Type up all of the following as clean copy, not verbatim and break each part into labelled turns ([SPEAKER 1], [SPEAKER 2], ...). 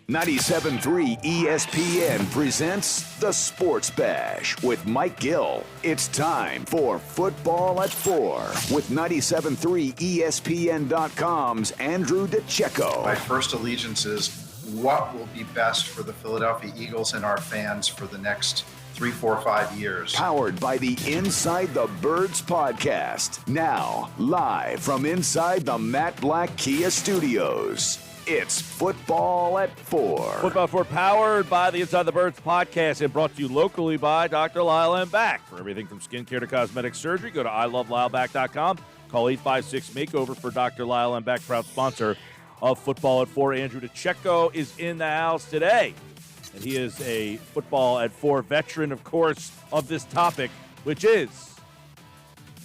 [SPEAKER 1] 97.3 ESPN presents The Sports Bash with Mike Gill. It's time for Football at 4 with 97.3 ESPN.com's Andrew Dicecco.
[SPEAKER 2] My first allegiance is what will be best for the Philadelphia Eagles and our fans for the next 3, 4, 5 years.
[SPEAKER 1] Powered by the Inside the Birds podcast. Now, live from inside the Matt Black Kia Studios. It's Football at 4.
[SPEAKER 3] Football at 4 powered by the Inside the Birds podcast and brought to you locally by Dr. Lyle and Back. For everything from skincare to cosmetic surgery, go to iloveLyleBack.com. Call 856-MAKEOVER for Dr. Lyle and Back, proud sponsor of Football at 4. Andrew Dicecco is in the house today. And he is a Football at 4 veteran, of course, of this topic, which is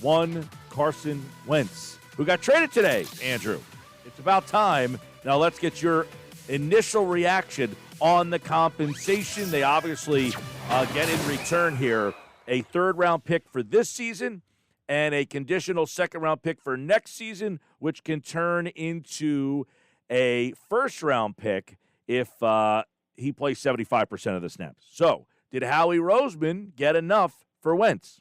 [SPEAKER 3] one Carson Wentz, who got traded today, Andrew. It's about time. Now let's get your initial reaction on the compensation. They obviously get in return here a third-round pick for this season and a conditional second-round pick for next season, which can turn into a first-round pick if he plays 75% of the snaps. So, did Howie Roseman get enough for Wentz?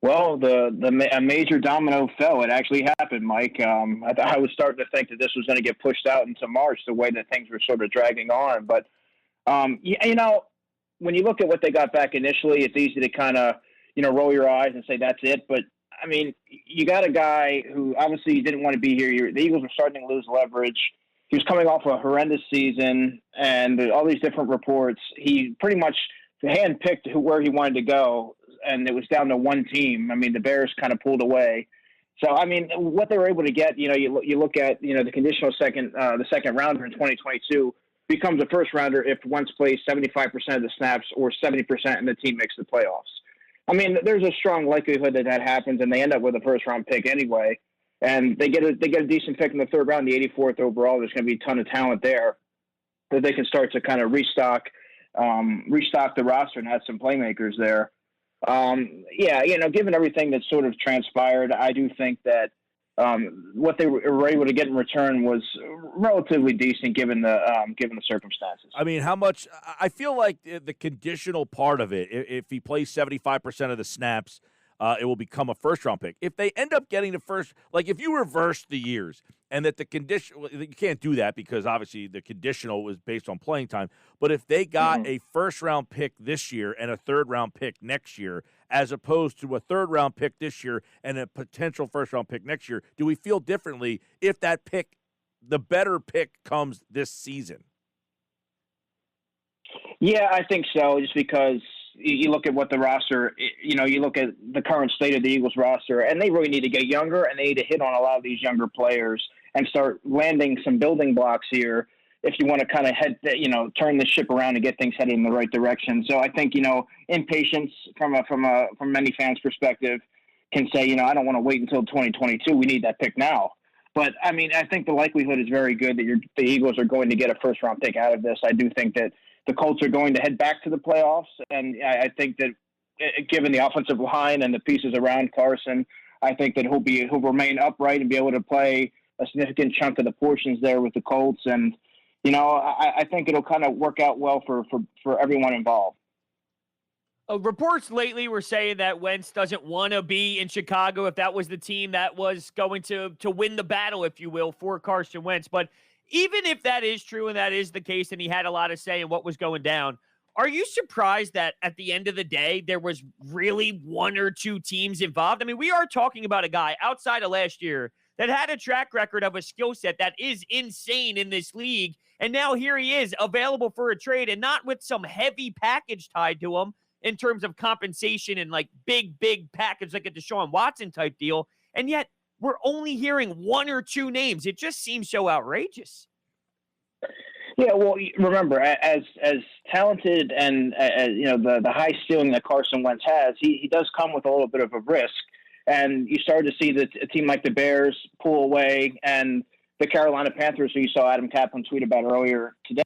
[SPEAKER 4] Well, a major domino fell. It actually happened, Mike. I was starting to think that this was going to get pushed out into March, the way that things were sort of dragging on. But, you know, when you look at what they got back initially, it's easy to kind of, roll your eyes and say that's it. But, I mean, you got a guy who obviously didn't want to be here. The Eagles were starting to lose leverage. He was coming off a horrendous season and all these different reports. He pretty much handpicked where he wanted to go, and it was down to one team. I mean, the Bears kind of pulled away. So, I mean, what they were able to get, you look at, the conditional the second rounder in 2022 becomes a first rounder if Wentz plays 75% of the snaps or 70% and the team makes the playoffs. I mean, there's a strong likelihood that happens, and they end up with a first round pick anyway. And they get a decent pick in the third round, the 84th overall. There's going to be a ton of talent there that they can start to kind of restock the roster and have some playmakers there. Given everything that sort of transpired, I do think that what they were able to get in return was relatively decent given the circumstances.
[SPEAKER 3] I mean, how much? I feel like the conditional part of it, if he plays 75% of the snaps, it will become a first-round pick. If they end up getting the first, like if you reverse the years and that the condition, you can't do that because obviously the conditional was based on playing time. But if they got a first-round pick this year and a third-round pick next year, as opposed to a third-round pick this year and a potential first-round pick next year, do we feel differently if that pick, the better pick, comes this season?
[SPEAKER 4] Yeah, I think so, just because you look at what the roster, you look at the current state of the Eagles roster, and they really need to get younger, and they need to hit on a lot of these younger players and start landing some building blocks here if you want to kind of turn the ship around and get things headed in the right direction. So I think, impatience from many fans' perspective can say, I don't want to wait until 2022. We need that pick now. But, I mean, I think the likelihood is very good that the Eagles are going to get a first-round pick out of this. I do think that the Colts are going to head back to the playoffs, and I think that given the offensive line and the pieces around Carson, I think that he'll remain upright and be able to play a significant chunk of the portions there with the Colts. And, I think it'll kind of work out well for everyone involved.
[SPEAKER 5] Reports lately were saying that Wentz doesn't want to be in Chicago if that was the team that was going to win the battle, if you will, for Carson Wentz. But even if that is true and that is the case and he had a lot to say in what was going down, are you surprised that at the end of the day there was really one or two teams involved? I mean, we are talking about a guy outside of last year that had a track record of a skill set that is insane in this league, and now here he is available for a trade and not with some heavy package tied to him in terms of compensation and like big package like a Deshaun Watson type deal, and yet we're only hearing one or two names. It just seems so outrageous.
[SPEAKER 4] Yeah, well, remember, as talented and the high ceiling that Carson Wentz has, he does come with a little bit of a risk. And you started to see that a team like the Bears pull away, and the Carolina Panthers, who you saw Adam Kaplan tweet about earlier today,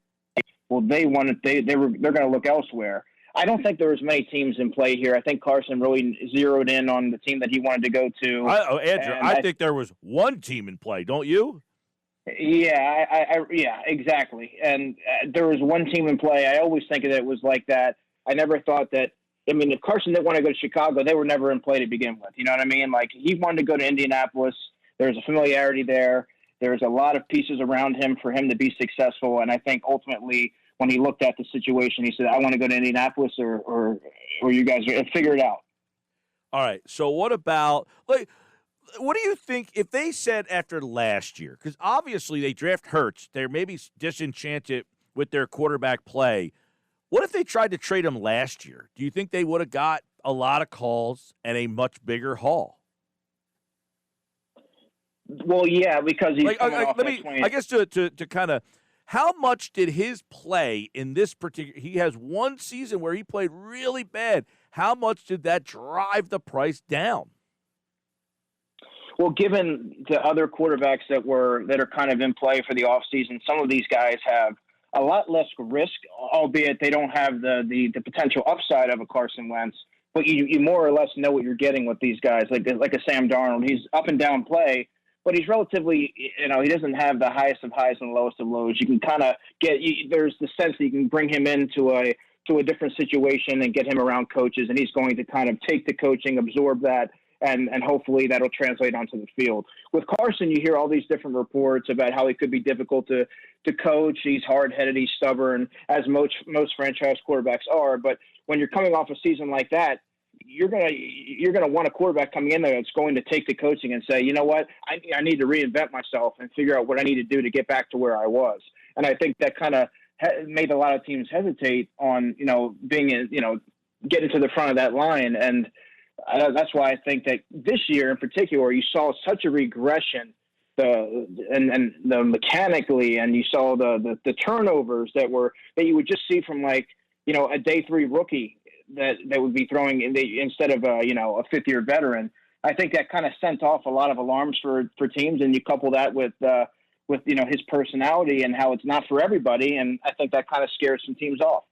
[SPEAKER 4] well, they're going to look elsewhere. I don't think there was many teams in play here. I think Carson really zeroed in on the team that he wanted to go to.
[SPEAKER 3] Andrew, I think there was one team in play, don't you?
[SPEAKER 4] Yeah, exactly. And there was one team in play. I always think that it was like that. I never thought that. I mean, if Carson didn't want to go to Chicago, they were never in play to begin with. You know what I mean? Like, he wanted to go to Indianapolis. There's a familiarity there. There's a lot of pieces around him for him to be successful. And I think ultimately, when he looked at the situation, he said, "I want to go to Indianapolis, or you guys figure it out."
[SPEAKER 3] All right. So what about what do you think if they said after last year? Because obviously they draft Hurts, they're maybe disenchanted with their quarterback play. What if they tried to trade him last year? Do you think they would have got a lot of calls and a much bigger haul?
[SPEAKER 4] Well, yeah, because he's
[SPEAKER 3] I guess to kind of, how much did his play in this particular? He has one season where he played really bad. How much did that drive the price down?
[SPEAKER 4] Well, given the other quarterbacks that are kind of in play for the offseason, some of these guys have a lot less risk, albeit they don't have the potential upside of a Carson Wentz. But you more or less know what you're getting with these guys, like a Sam Darnold. He's up and down play, but he's relatively, he doesn't have the highest of highs and lowest of lows. You can kind of there's the sense that you can bring him into a different situation and get him around coaches, and he's going to kind of take the coaching, absorb that, and hopefully that'll translate onto the field. With Carson, you hear all these different reports about how he could be difficult to coach. He's hard-headed, he's stubborn, as most franchise quarterbacks are. But when you're coming off a season like that, you're gonna want a quarterback coming in there that's going to take the coaching and say, you know what, I need to reinvent myself and figure out what I need to do to get back to where I was. And I think that kind of made a lot of teams hesitate on getting to the front of that line. And that's why I think that this year in particular, you saw such a regression, and the mechanically, and you saw the turnovers that you would just see from a day 3 rookie that would be throwing instead of a 5th-year veteran. I think that kind of sent off a lot of alarms for teams, and you couple that with his personality and how it's not for everybody, and I think that kind of scares some teams off.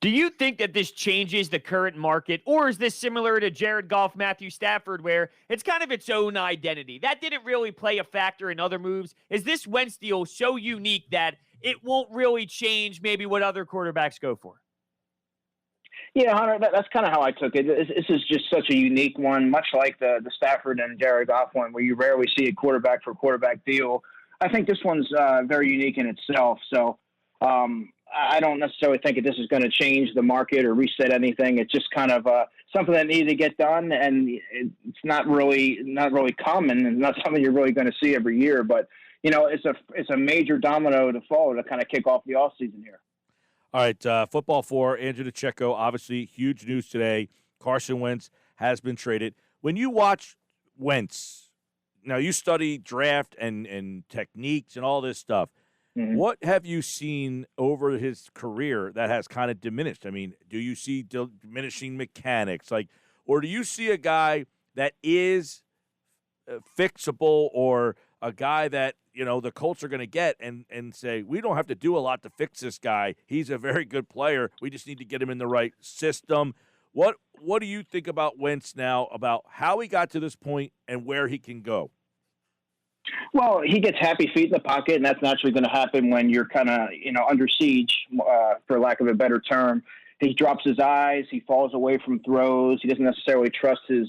[SPEAKER 5] Do you think that this changes the current market, or is this similar to Jared Goff, Matthew Stafford, where it's kind of its own identity? That didn't really play a factor in other moves. Is this Wentz deal so unique that it won't really change maybe what other quarterbacks go for?
[SPEAKER 4] Yeah, Hunter, that's kind of how I took it. This is just such a unique one, much like the Stafford and Jared Goff one, where you rarely see a quarterback for quarterback deal. I think this one's very unique in itself. So I don't necessarily think that this is going to change the market or reset anything. It's just kind of something that needed to get done, and it's not really common, and not something you're really going to see every year. But it's a major domino to follow to kind of kick off the offseason here.
[SPEAKER 3] All right, Football 4, Andrew Dicecco, obviously huge news today. Carson Wentz has been traded. When you watch Wentz, now you study draft and techniques and all this stuff. Mm-hmm. What have you seen over his career that has kind of diminished? I mean, do you see diminishing mechanics? Or do you see a guy that is fixable, or a guy that, the Colts are going to get and say, we don't have to do a lot to fix this guy. He's a very good player. We just need to get him in the right system. What do you think about Wentz now, about how he got to this point and where he can go?
[SPEAKER 4] Well, he gets happy feet in the pocket, and that's naturally going to happen when you're kind of, under siege, for lack of a better term. He drops his eyes. He falls away from throws. He doesn't necessarily trust his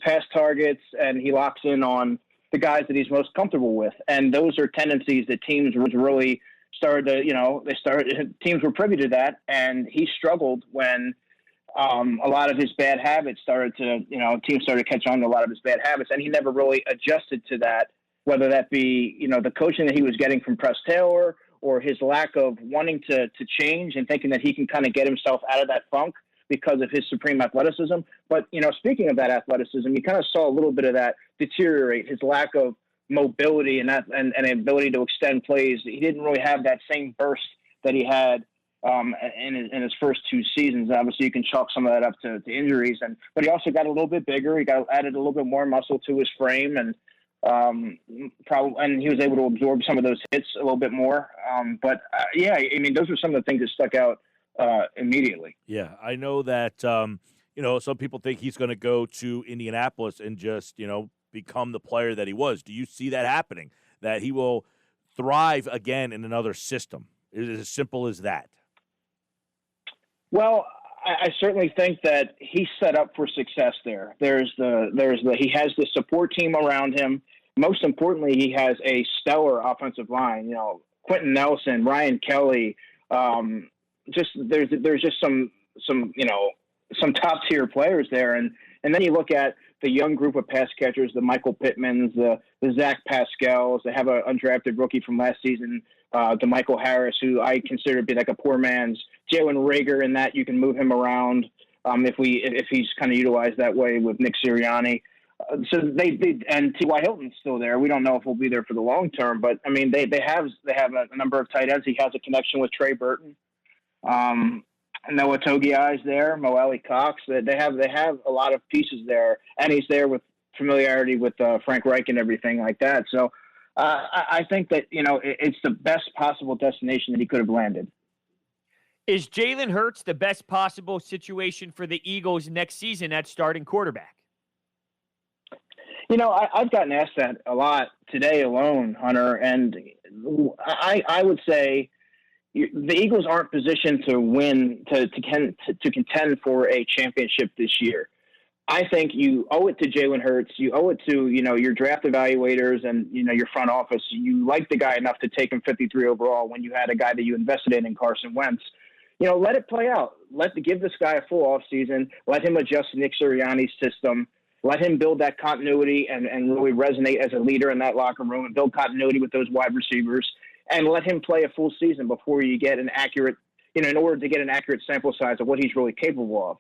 [SPEAKER 4] pass targets, and he locks in on the guys that he's most comfortable with. And those are tendencies that teams really started to, teams were privy to that, and he struggled when a lot of his bad habits started to, teams started to catch on to a lot of his bad habits, and he never really adjusted to that, whether that be, the coaching that he was getting from Press Taylor, or his lack of wanting to change and thinking that he can kind of get himself out of that funk because of his supreme athleticism. But, speaking of that athleticism, you kind of saw a little bit of that deteriorate, his lack of mobility and ability to extend plays. He didn't really have that same burst that he had in his first 2 seasons. Obviously, you can chalk some of that up to injuries, but he also got a little bit bigger. He added a little bit more muscle to his frame, and he was able to absorb some of those hits a little bit more. Those are some of the things that stuck out immediately.
[SPEAKER 3] Yeah, I know that, some people think he's going to go to Indianapolis and just, become the player that he was. Do you see that happening? That he will thrive again in another system? It is as simple as that.
[SPEAKER 4] Well, I certainly think that he's set up for success there. He has the support team around him. Most importantly, he has a stellar offensive line. Quentin Nelson, Ryan Kelly. There's just some top tier players there, and then you look at the young group of pass catchers, the Michael Pittmans, the Zach Pascals. They have an undrafted rookie from last season, DeMichael Harris, who I consider to be like a poor man's Jalen Reagor, in that you can move him around if he's kind of utilized that way with Nick Sirianni. So they and T.Y. Hilton's still there. We don't know if he'll be there for the long term, but I mean they have a number of tight ends. He has a connection with Trey Burton. Noah Togiai's there, Mo Alley Cox. They have a lot of pieces there, and he's there with familiarity with Frank Reich and everything like that. So I think that it's the best possible destination that he could have landed.
[SPEAKER 5] Is Jalen Hurts the best possible situation for the Eagles next season at starting quarterback?
[SPEAKER 4] I've gotten asked that a lot today alone, Hunter, and I would say the Eagles aren't positioned to win, to contend for a championship this year. I think you owe it to Jalen Hurts. You owe it to, your draft evaluators and, your front office. You like the guy enough to take him 53 overall when you had a guy that you invested in Carson Wentz. Let it play out. Give this guy a full offseason. Let him adjust to Nick Sirianni's system. Let him build that continuity and really resonate as a leader in that locker room and build continuity with those wide receivers. And let him play a full season before you get an accurate, in order to get an accurate sample size of what he's really capable of.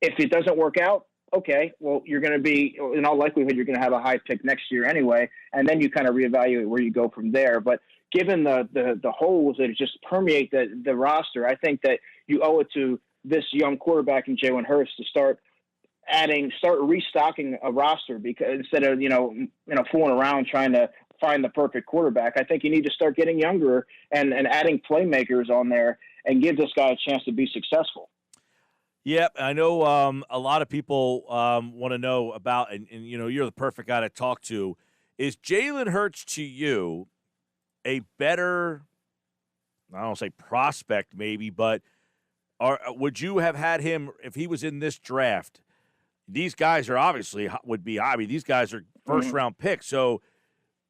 [SPEAKER 4] If it doesn't work out, okay, well, you're going to be, in all likelihood, you're going to have a high pick next year anyway, and then you kind of reevaluate where you go from there. But given the holes that just permeate the roster, I think that you owe it to this young quarterback in Jalen Hurts to start restocking a roster, because instead of fooling around trying to find the perfect quarterback, I think you need to start getting younger and adding playmakers on there and give this guy a chance to be successful.
[SPEAKER 3] Yep, I know a lot of people want to know about, and you're the perfect guy to talk to. Is Jalen Hurts to you a better, I don't say prospect maybe, but would you have had him if he was in this draft? These guys are obviously would be high. I mean, these guys are first-round picks. So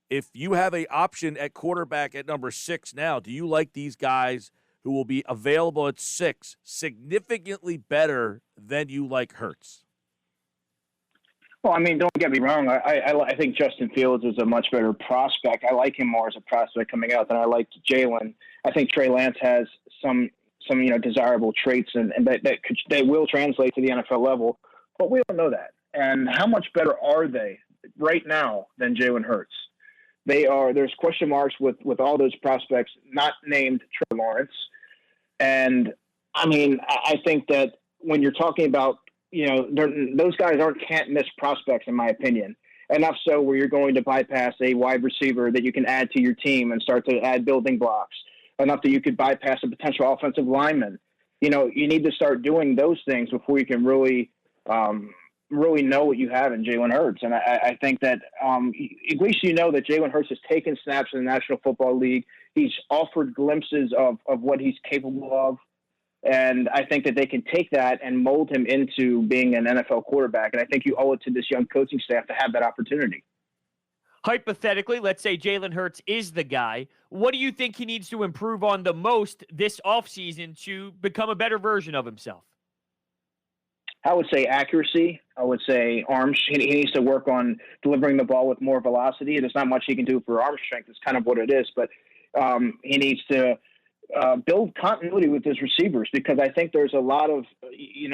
[SPEAKER 3] if you have an option at quarterback at number 6 now, do you like these guys who will be available at 6 significantly better than you like Hurts?
[SPEAKER 4] Well, I mean, don't get me wrong. I think Justin Fields is a much better prospect. I like him more as a prospect coming out than I like Jalen. I think Trey Lance has some desirable traits and that will translate to the NFL level, but we don't know that. And how much better are they right now than Jalen Hurts? There's question marks with all those prospects not named Trevor Lawrence. And I mean, I think that when you're talking about, those guys can't miss prospects, in my opinion. Enough so where you're going to bypass a wide receiver that you can add to your team and start to add building blocks. Enough that you could bypass a potential offensive lineman. You need to start doing those things before you can really know what you have in Jalen Hurts. And I think that at least that Jalen Hurts has taken snaps in the National Football League. He's offered glimpses of what he's capable of. And I think that they can take that and mold him into being an NFL quarterback. And I think you owe it to this young coaching staff to have that opportunity.
[SPEAKER 5] Hypothetically, let's say Jalen Hurts is the guy. What do you think he needs to improve on the most this offseason to become a better version of himself?
[SPEAKER 4] I would say accuracy. I would say arm. He needs to work on delivering the ball with more velocity. There's not much he can do for arm strength. It's kind of what it is. But he needs to build continuity with his receivers, because I think there's a lot of, he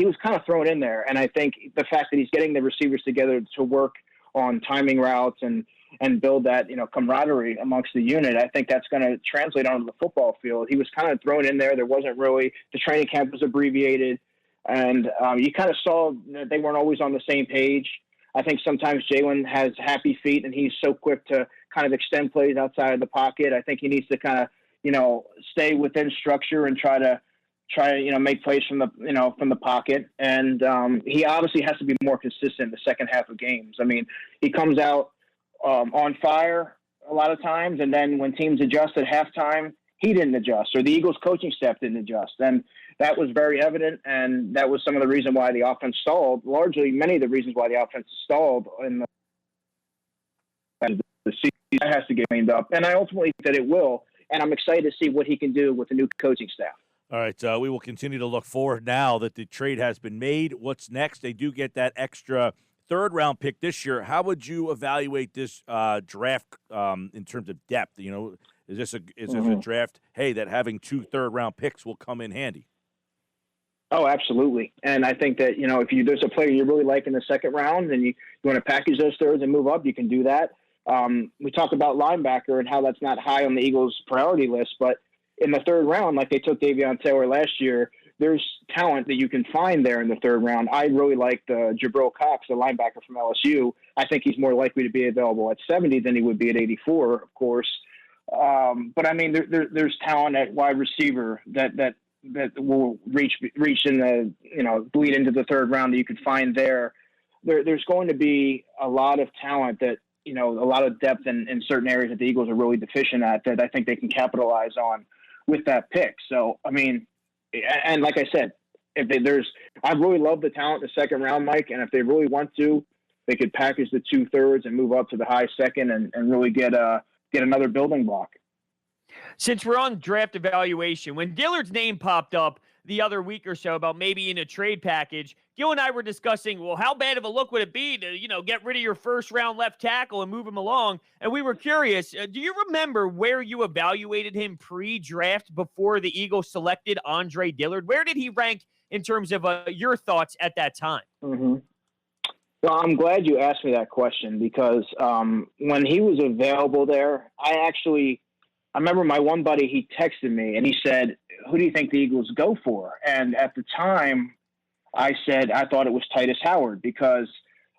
[SPEAKER 4] was kind of thrown in there. And I think the fact that he's getting the receivers together to work on timing routes and build that, camaraderie amongst the unit, I think that's going to translate onto the football field. He was kind of thrown in there. There wasn't really, the training camp was abbreviated. And you kind of saw that they weren't always on the same page. I think sometimes Jalen has happy feet and he's so quick to kind of extend plays outside of the pocket. I think he needs to kind of, stay within structure and try to make plays from the pocket. And he obviously has to be more consistent in the second half of games. I mean, he comes out on fire a lot of times. And then when teams adjust at halftime, he didn't adjust, or the Eagles coaching staff didn't adjust. And that was very evident. And that was some of the reason why the offense stalled, largely many of the reasons why the offense stalled in the season. Has to get cleaned up. And I ultimately think that it will. And I'm excited to see what he can do with the new coaching staff.
[SPEAKER 3] All right, we will continue to look forward now that the trade has been made. What's next? They do get that extra third-round pick this year. How would you evaluate this draft in terms of depth? You know, is this a draft, hey, that having 2 third-round picks will come in handy?
[SPEAKER 4] Oh, absolutely. And I think that, you know, if there's a player you really like in the second round and you want to package those thirds and move up, you can do that. We talk about linebacker and how that's not high on the Eagles' priority list, but in the third round, like they took Davion Taylor last year, there's talent that you can find there in the third round. I really like Jabril Cox, the linebacker from LSU. I think he's more likely to be available at 70 than he would be at 84, of course. But I mean, there's talent at wide receiver that will reach in the, you know, bleed into the third round that you can find there. There's going to be a lot of talent that, you know, a lot of depth in certain areas that the Eagles are really deficient at that I think they can capitalize on with that pick. So, I mean, and like I said, I really love the talent in the second round, Mike, and if they really want to, they could package the 2 thirds and move up to the high second and really get another building block.
[SPEAKER 5] Since we're on draft evaluation, when Dillard's name popped up the other week or so about maybe in a trade package, Gil and I were discussing, well, how bad of a look would it be to, you know, get rid of your first-round left tackle and move him along? And we were curious, do you remember where you evaluated him pre-draft before the Eagles selected Andre Dillard? Where did he rank in terms of your thoughts at that time?
[SPEAKER 4] Mm-hmm. Well, I'm glad you asked me that question because when he was available there, I remember my one buddy, he texted me and he said, who do you think the Eagles go for? And at the time I said, I thought it was Titus Howard because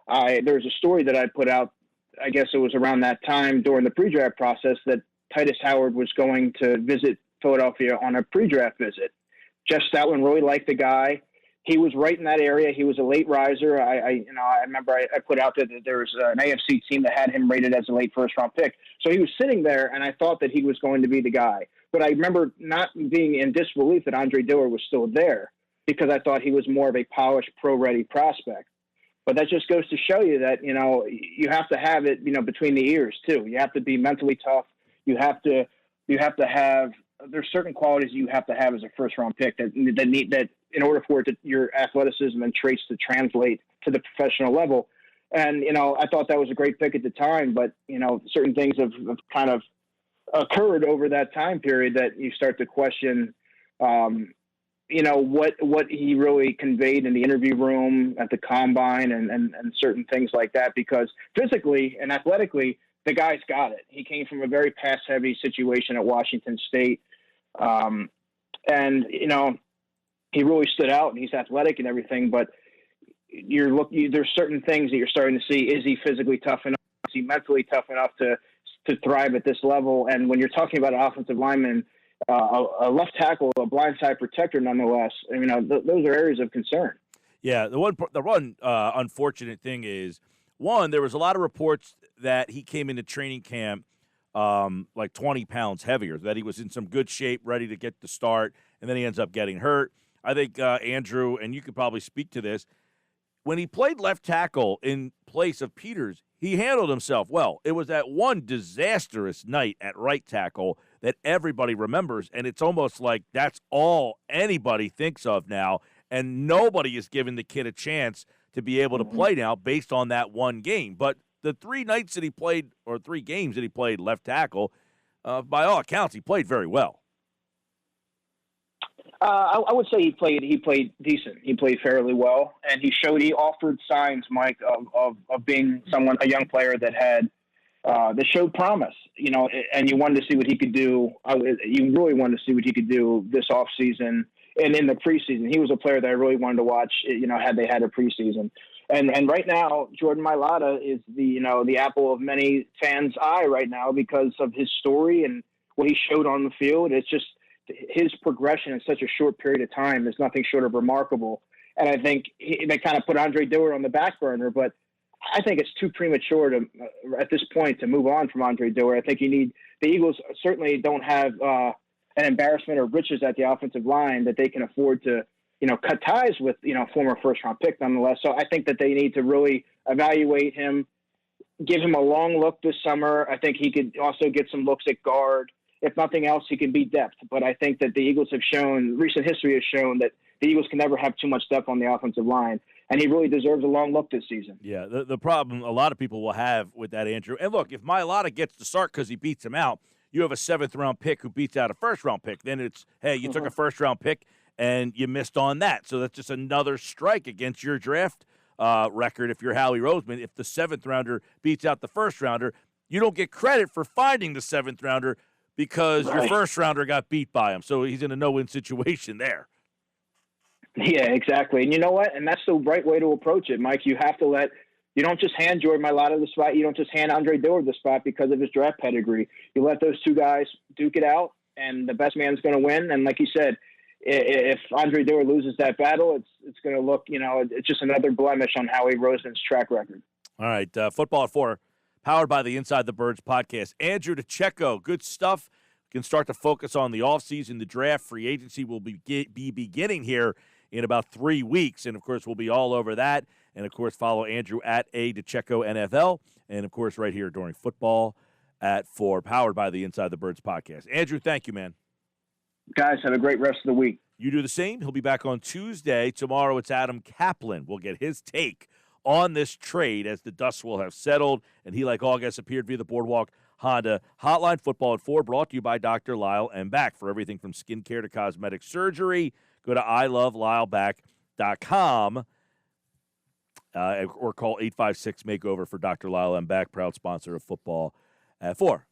[SPEAKER 4] there's a story that I put out, I guess it was around that time during the pre-draft process that Titus Howard was going to visit Philadelphia on a pre-draft visit. Jeff Stoutland really liked the guy. He was right in that area. He was a late riser. I remember I put out that there was an AFC team that had him rated as a late first-round pick. So he was sitting there, and I thought that he was going to be the guy. But I remember not being in disbelief that Andre Diller was still there because I thought he was more of a polished, pro-ready prospect. But that just goes to show you that, you know, you have to have it, you know, between the ears, too. You have to be mentally tough. You have to have – there's certain qualities you have to have as a first-round pick that in order for your athleticism and traits to translate to the professional level. And, you know, I thought that was a great pick at the time, but, you know, certain things have kind of occurred over that time period that you start to question, you know, what he really conveyed in the interview room at the combine and certain things like that, because physically and athletically, the guy's got it. He came from a very pass-heavy situation at Washington State. And, you know, he really stood out and he's athletic and everything, but there's certain things that you're starting to see. Is he physically tough enough? Is he mentally tough enough to thrive at this level? And when you're talking about an offensive lineman, a left tackle, a blindside protector, nonetheless, I mean, those are areas of concern.
[SPEAKER 3] Yeah. The one unfortunate thing is, one, there was a lot of reports that he came into training camp like 20 pounds heavier, that he was in some good shape, ready to get the start, and then he ends up getting hurt. I think, Andrew, and you could probably speak to this, when he played left tackle in place of Peters, he handled himself well. It was that one disastrous night at right tackle that everybody remembers, and it's almost like that's all anybody thinks of now, and nobody is giving the kid a chance to be able to play now based on that one game. But the 3 nights that he played, or 3 games that he played left tackle, by all accounts, he played very well.
[SPEAKER 4] I would say he played decent. He played fairly well, and he offered signs, Mike, of being a young player that showed promise. You know, and you wanted to see what he could do. You really wanted to see what he could do this offseason and in the preseason. He was a player that I really wanted to watch. You know, had they had a preseason. And right now, Jordan Mailata is the apple of many fans' eye right now because of his story and what he showed on the field. It's just his progression in such a short period of time is nothing short of remarkable. And I think they kind of put Andre Diller on the back burner, but I think it's too premature to at this point to move on from Andre Diller. I think the Eagles certainly don't have an embarrassment or riches at the offensive line that they can afford to, cut ties with, former first-round pick nonetheless. So I think that they need to really evaluate him, give him a long look this summer. I think he could also get some looks at guard. If nothing else, he can be depth. But I think that the Eagles recent history has shown that the Eagles can never have too much depth on the offensive line. And he really deserves a long look this season.
[SPEAKER 3] Yeah, the problem a lot of people will have with that, Andrew. And look, if Mailata gets to start because he beats him out, you have a 7th-round pick who beats out a 1st-round pick. Then it's, hey, you took a 1st-round pick and you missed on that. So that's just another strike against your draft record if you're Howie Roseman. If the 7th-rounder beats out the 1st-rounder, you don't get credit for finding the 7th-rounder because your 1st-rounder got beat by him. So he's in a no-win situation there.
[SPEAKER 4] Yeah, exactly. And you know what? And that's the right way to approach it, Mike. You have to you don't just hand Jordan Mailata the spot. You don't just hand Andre Diller the spot because of his draft pedigree. You let those two guys duke it out, and the best man's going to win. And like you said, if Andre Diller loses that battle, it's going to look, it's just another blemish on Howie Roseman's track record.
[SPEAKER 3] All right, Football at 4, powered by the Inside the Birds podcast. Andrew Dicecco, good stuff. We can start to focus on the offseason, the draft, free agency will be beginning here in about 3 weeks. And, of course, we'll be all over that. And, of course, follow Andrew at Dicecco NFL. And, of course, right here during Football at 4, powered by the Inside the Birds podcast. Andrew, thank you, man.
[SPEAKER 4] Guys, have a great rest of the week.
[SPEAKER 3] You do the same. He'll be back on Tuesday. Tomorrow it's Adam Kaplan. We'll get his take on this trade as the dust will have settled. And he, like all guests, appeared via the Boardwalk Honda Hotline. Football at 4, brought to you by Dr. Lyle and Back. For everything from skincare to cosmetic surgery, go to iloveLyleBack.com or call 856-MAKEOVER for Dr. Lyle and Back, proud sponsor of Football at 4.